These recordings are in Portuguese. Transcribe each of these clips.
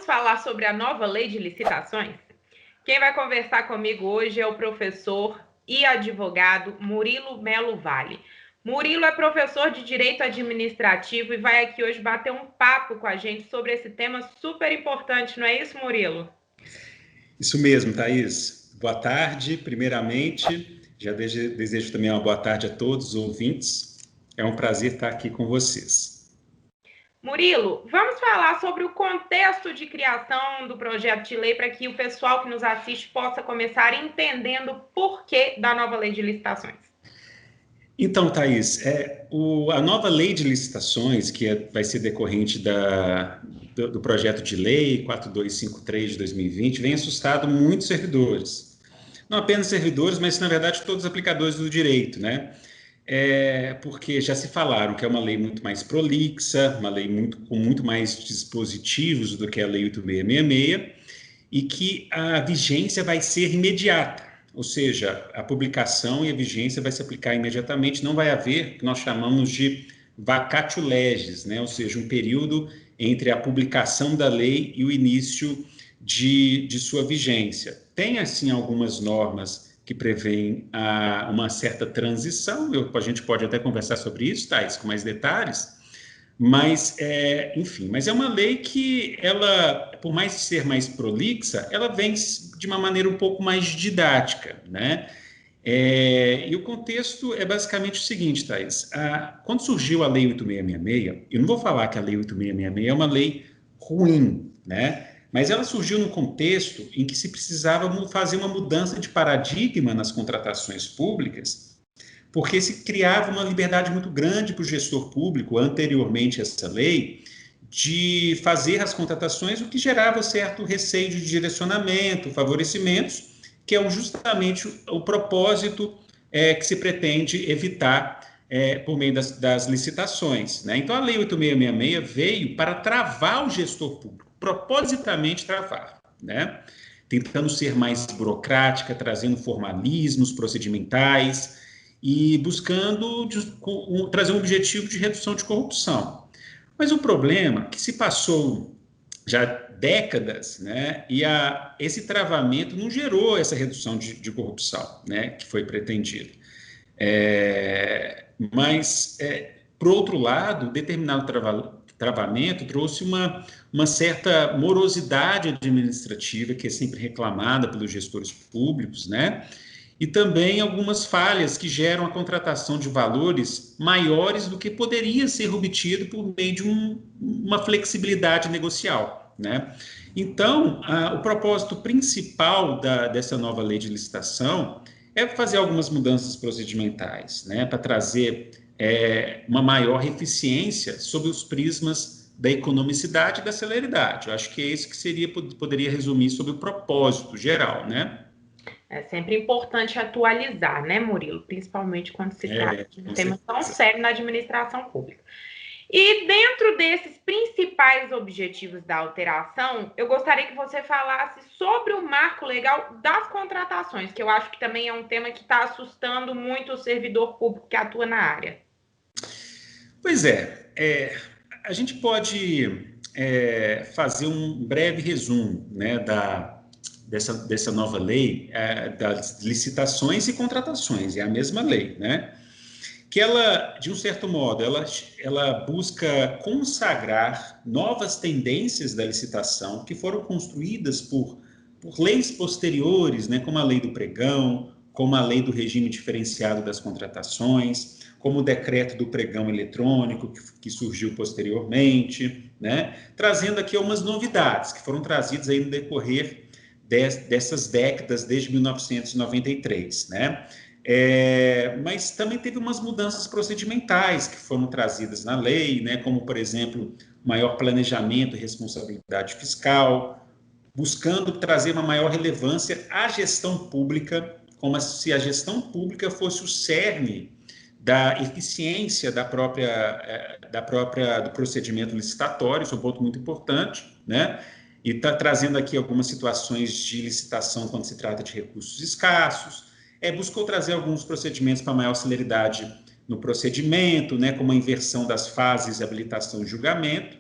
falar sobre a nova lei de licitações? Quem vai conversar comigo hoje é o professor e advogado Murilo Melo Vale. Murilo é professor de Direito Administrativo e vai aqui hoje bater um papo com a gente sobre esse tema super importante, não é isso, Murilo? Isso mesmo, Thaís. Boa tarde, primeiramente. Já desejo também uma boa tarde a todos os ouvintes. É um prazer estar aqui com vocês. Murilo, vamos falar sobre o contexto de criação do projeto de lei para que o pessoal que nos assiste possa começar entendendo o porquê da nova lei de licitações. Então, Thaís, a nova lei de licitações, vai ser decorrente do projeto de lei 4253 de 2020, vem assustado muitos servidores. Não apenas servidores, mas, na verdade, todos os aplicadores do direito, né? Porque já se falaram que é uma lei muito mais prolixa, uma lei com muito mais dispositivos do que a Lei 8666, e que a vigência vai ser imediata, ou seja, a publicação e a vigência vai se aplicar imediatamente, não vai haver o que nós chamamos de vacatio legis, né? Ou seja, um período entre a publicação da lei e o início de sua vigência. Tem, assim, algumas normas que prevêem uma certa transição, a gente pode até conversar sobre isso, Thais, com mais detalhes, mas, enfim, mas é uma lei que ela, por mais ser mais prolixa, ela vem de uma maneira um pouco mais didática, né? E o contexto é basicamente o seguinte, Thais, quando surgiu a Lei 8666, eu não vou falar que a Lei 8666 é uma lei ruim, né? Mas ela surgiu num contexto em que se precisava fazer uma mudança de paradigma nas contratações públicas, porque se criava uma liberdade muito grande para o gestor público, anteriormente a essa lei, de fazer as contratações, o que gerava certo receio de direcionamento, favorecimentos, que é justamente o propósito que se pretende evitar por meio das licitações, né? Então, a Lei 8666 veio para travar o gestor público, propositamente travar, né? Tentando ser mais burocrática, trazendo formalismos procedimentais e buscando trazer um objetivo de redução de corrupção. Mas o problema é que se passou já décadas, né, e esse travamento não gerou essa redução de corrupção, né, que foi pretendida. Mas, por outro lado, determinado travamento trouxe uma certa morosidade administrativa, que é sempre reclamada pelos gestores públicos, né? E também algumas falhas que geram a contratação de valores maiores do que poderia ser obtido por meio de uma flexibilidade negocial, né? Então, o propósito principal dessa nova lei de licitação é fazer algumas mudanças procedimentais, né, para trazer uma maior eficiência sob os prismas da economicidade e da celeridade. Eu acho que é isso que poderia resumir sobre o propósito geral, né? É sempre importante atualizar, né, Murilo? Principalmente quando se trata de um tema tão sério na administração pública. E dentro desses principais objetivos da alteração, eu gostaria que você falasse sobre o marco legal das contratações, que eu acho que também é um tema que está assustando muito o servidor público que atua na área. Pois a gente pode fazer um breve resumo, né, dessa nova lei, das licitações e contratações, é a mesma lei, né? Que ela, de um certo modo, ela busca consagrar novas tendências da licitação que foram construídas por leis posteriores, né, como a lei do pregão, como a lei do regime diferenciado das contratações, como o decreto do pregão eletrônico, que surgiu posteriormente, né, trazendo aqui algumas novidades que foram trazidas aí no decorrer dessas décadas, desde 1993, né? Mas também teve umas mudanças procedimentais que foram trazidas na lei, né, como, por exemplo, maior planejamento e responsabilidade fiscal, buscando trazer uma maior relevância à gestão pública, como se a gestão pública fosse o cerne da eficiência do procedimento licitatório, isso é um ponto muito importante, né? E está trazendo aqui algumas situações de licitação quando se trata de recursos escassos, buscou trazer alguns procedimentos para maior celeridade no procedimento, né, como a inversão das fases de habilitação e julgamento,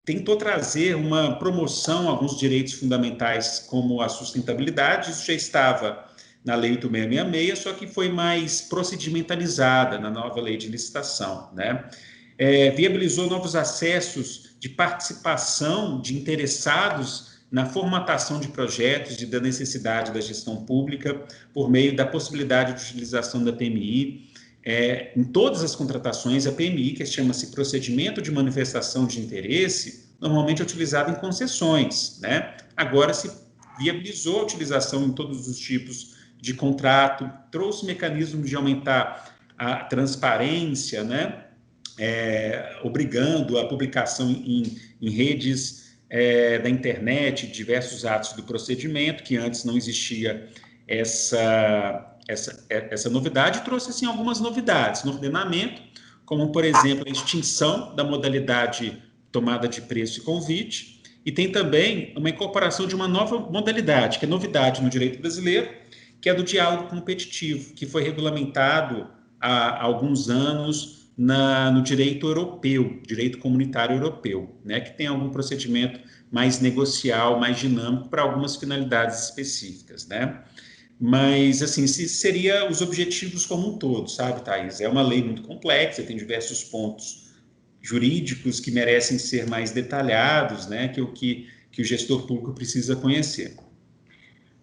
tentou trazer uma promoção a alguns direitos fundamentais, como a sustentabilidade. Isso já estava na Lei 8666, só que foi mais procedimentalizada na nova lei de licitação, né? Viabilizou novos acessos de participação de interessados na formatação de projetos e da necessidade da gestão pública por meio da possibilidade de utilização da PMI. Em todas as contratações, a PMI, que chama-se Procedimento de Manifestação de Interesse, normalmente é utilizada em concessões, né? Agora se viabilizou a utilização em todos os tipos de contrato, trouxe mecanismos de aumentar a transparência, né? Obrigando a publicação em redes da internet, diversos atos do procedimento, que antes não existia essa novidade, trouxe assim, algumas novidades no ordenamento, como, por exemplo, a extinção da modalidade tomada de preço e convite, e tem também uma incorporação de uma nova modalidade, que é novidade no direito brasileiro, que é do diálogo competitivo, que foi regulamentado há alguns anos no direito europeu, direito comunitário europeu, né, que tem algum procedimento mais negocial, mais dinâmico para algumas finalidades específicas, né? Mas, assim, seria os objetivos como um todo, sabe, Thaís? É uma lei muito complexa, tem diversos pontos jurídicos que merecem ser mais detalhados, né, que o gestor público precisa conhecer.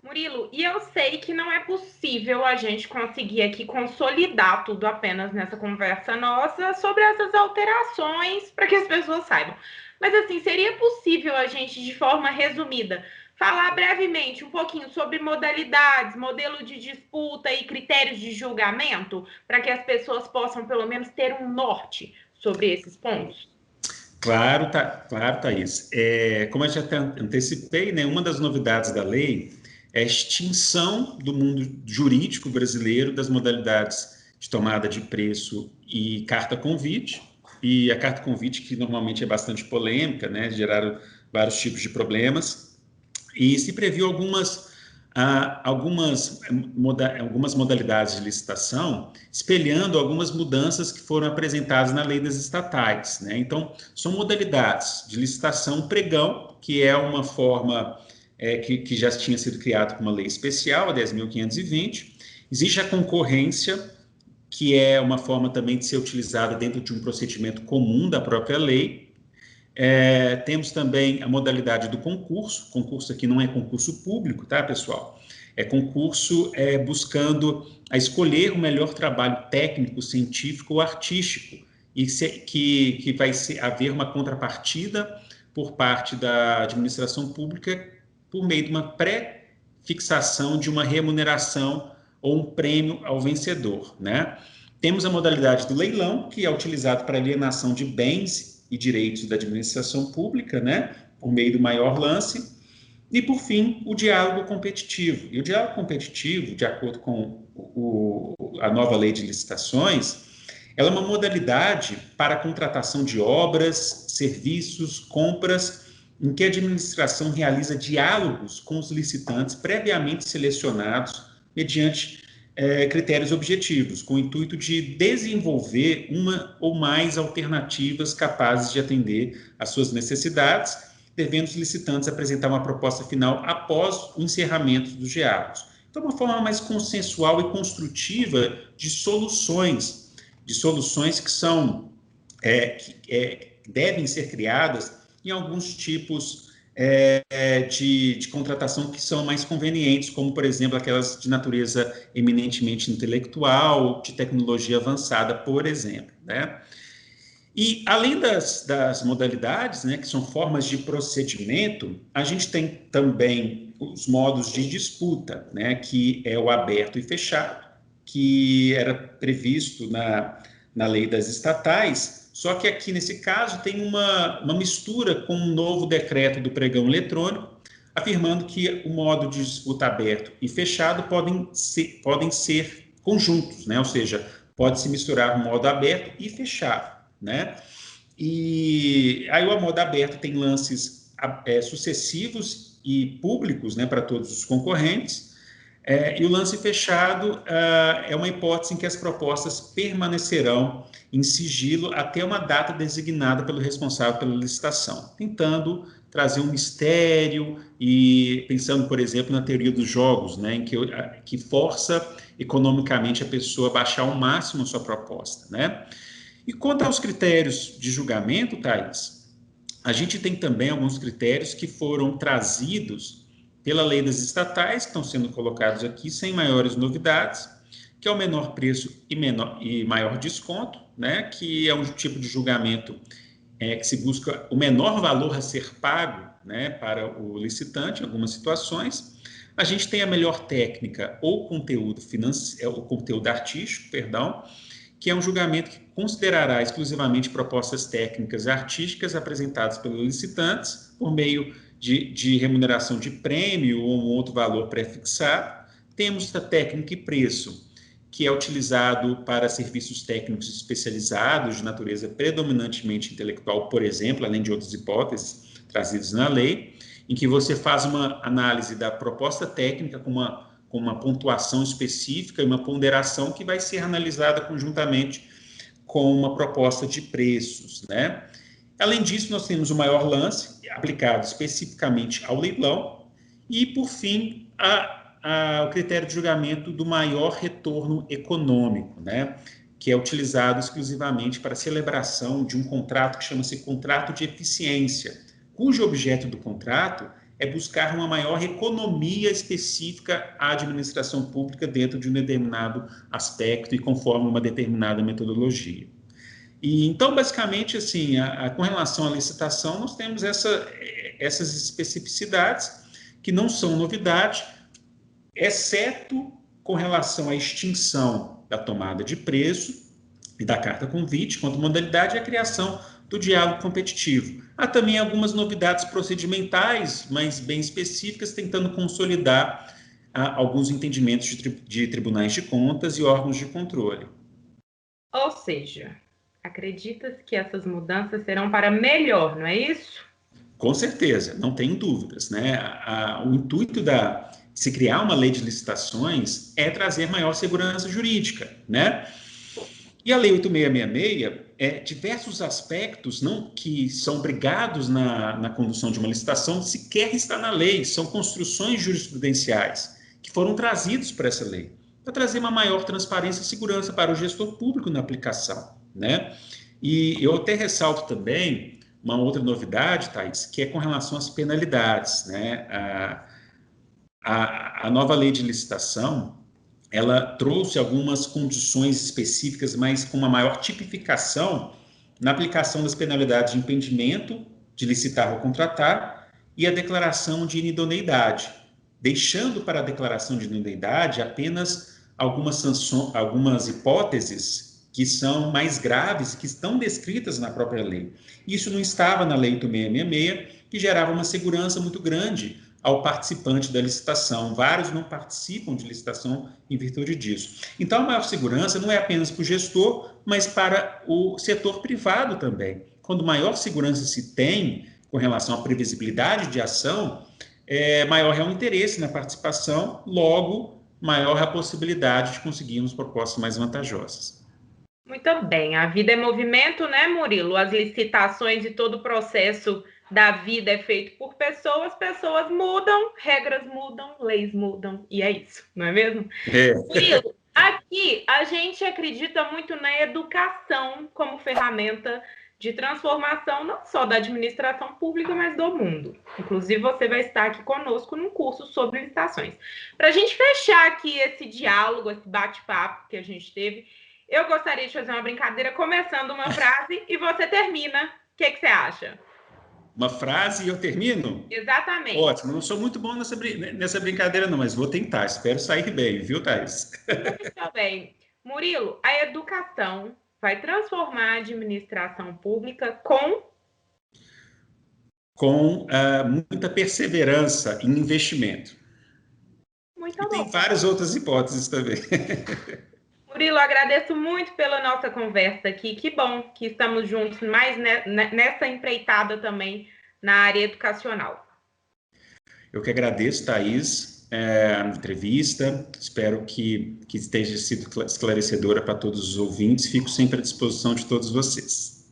Murilo, e eu sei que não é possível a gente conseguir aqui consolidar tudo apenas nessa conversa nossa sobre essas alterações para que as pessoas saibam. Mas, assim, seria possível a gente, de forma resumida, falar brevemente um pouquinho sobre modalidades, modelo de disputa e critérios de julgamento, para que as pessoas possam, pelo menos, ter um norte sobre esses pontos? Claro, claro, Thaís. Como eu já antecipei, né, uma das novidades da lei é a extinção do mundo jurídico brasileiro das modalidades de tomada de preço e carta convite. E a carta convite, que normalmente é bastante polêmica, né, geraram vários tipos de problemas. E se previu algumas modalidades de licitação, espelhando algumas mudanças que foram apresentadas na lei das estatais, né? Então, são modalidades de licitação pregão, que é uma forma que já tinha sido criada com uma lei especial, a 10.520. Existe a concorrência, que é uma forma também de ser utilizada dentro de um procedimento comum da própria lei. Temos também a modalidade do concurso. Concurso aqui não é concurso público, tá, pessoal? É concurso buscando a escolher o melhor trabalho técnico, científico ou artístico, e que vai haver uma contrapartida por parte da administração pública por meio de uma pré-fixação de uma remuneração ou um prêmio ao vencedor, né? Temos a modalidade do leilão, que é utilizado para alienação de bens e direitos da administração pública, né, por meio do maior lance. E, por fim, o diálogo competitivo. E o diálogo competitivo, de acordo com a nova lei de licitações, ela é uma modalidade para a contratação de obras, serviços, compras, em que a administração realiza diálogos com os licitantes previamente selecionados mediante critérios objetivos, com o intuito de desenvolver uma ou mais alternativas capazes de atender às suas necessidades, devendo os licitantes apresentar uma proposta final após o encerramento dos diálogos. Então, uma forma mais consensual e construtiva de soluções que são devem ser criadas em alguns tipos de contratação que são mais convenientes, como, por exemplo, aquelas de natureza eminentemente intelectual, de tecnologia avançada, por exemplo, né? E, além das modalidades, né, que são formas de procedimento, a gente tem também os modos de disputa, né, que é o aberto e fechado, que era previsto na lei das estatais, só que aqui, nesse caso, tem uma mistura com um novo decreto do pregão eletrônico, afirmando que o modo de disputa aberto e fechado podem ser conjuntos, né? Ou seja, pode-se misturar o modo aberto e fechado, né? E aí o modo aberto tem lances sucessivos e públicos, né, para todos os concorrentes, E o lance fechado é uma hipótese em que as propostas permanecerão em sigilo até uma data designada pelo responsável pela licitação, tentando trazer um mistério e pensando, por exemplo, na teoria dos jogos, né, em que força economicamente a pessoa a baixar ao máximo a sua proposta, né? E quanto aos critérios de julgamento, Thais, a gente tem também alguns critérios que foram trazidos pela lei das estatais, que estão sendo colocados aqui sem maiores novidades, que é o menor preço e maior desconto, né, que é um tipo de julgamento que se busca o menor valor a ser pago, né, para o licitante em algumas situações. A gente tem a melhor técnica ou conteúdo financeiro, ou conteúdo artístico, perdão, que é um julgamento que considerará exclusivamente propostas técnicas e artísticas apresentadas pelos licitantes por meio de remuneração de prêmio ou um outro valor pré-fixado. Temos a técnica e preço, que é utilizado para serviços técnicos especializados de natureza predominantemente intelectual, por exemplo, além de outras hipóteses trazidas na lei, em que você faz uma análise da proposta técnica com uma pontuação específica e uma ponderação que vai ser analisada conjuntamente com uma proposta de preços, né? Além disso, nós temos o maior lance, aplicado especificamente ao leilão, e, por fim, o critério de julgamento do maior retorno econômico, né? Que é utilizado exclusivamente para a celebração de um contrato que chama-se contrato de eficiência, cujo objeto do contrato é buscar uma maior economia específica à administração pública dentro de um determinado aspecto e conforme uma determinada metodologia. E então, basicamente, assim, com relação à licitação, nós temos essas especificidades que não são novidade, exceto com relação à extinção da tomada de preço e da carta convite, quanto modalidade, e a criação do diálogo competitivo. Há também algumas novidades procedimentais, mas bem específicas, tentando consolidar alguns entendimentos de tribunais de contas e órgãos de controle. Ou seja, acreditas que essas mudanças serão para melhor, não é isso? Com certeza, não tenho dúvidas, né? O intuito de se criar uma lei de licitações é trazer maior segurança jurídica, né? E a Lei 8666, diversos aspectos que são obrigados na condução de uma licitação sequer está na lei, são construções jurisprudenciais que foram trazidos para essa lei, para trazer uma maior transparência e segurança para o gestor público na aplicação, né? E eu até ressalto também uma outra novidade, Thais, que é com relação às penalidades, né? A nova lei de licitação, ela trouxe algumas condições específicas, mas com uma maior tipificação na aplicação das penalidades de impedimento de licitar ou contratar e a declaração de inidoneidade, deixando para a declaração de inidoneidade apenas algumas hipóteses que são mais graves, que estão descritas na própria lei. Isso não estava na Lei 8666, que gerava uma segurança muito grande ao participante da licitação. Vários não participam de licitação em virtude disso. Então, a maior segurança não é apenas para o gestor, mas para o setor privado também. Quando maior segurança se tem com relação à previsibilidade de ação, maior é o interesse na participação, logo, maior é a possibilidade de conseguirmos propostas mais vantajosas. Muito bem, a vida é movimento, né, Murilo? As licitações e todo o processo da vida é feito por pessoas mudam, regras mudam, leis mudam, e é isso, não é mesmo? Murilo, aqui a gente acredita muito na educação como ferramenta de transformação, não só da administração pública, mas do mundo. Inclusive, você vai estar aqui conosco num curso sobre licitações. Para a gente fechar aqui esse diálogo, esse bate-papo que a gente teve, eu gostaria de fazer uma brincadeira começando uma frase e você termina. O que você acha? Uma frase e eu termino? Exatamente. Ótimo, não sou muito bom nessa brincadeira não, mas vou tentar, espero sair bem, viu, Thais? Muito bem. Murilo, a educação vai transformar a administração pública com muita perseverança em investimento. Muito e bom. Tem várias outras hipóteses também. Murilo, agradeço muito pela nossa conversa aqui. Que bom que estamos juntos mais nessa empreitada também na área educacional. Eu que agradeço, Thaís. entrevista. Espero que esteja sido esclarecedora para todos os ouvintes. Fico sempre à disposição de todos vocês.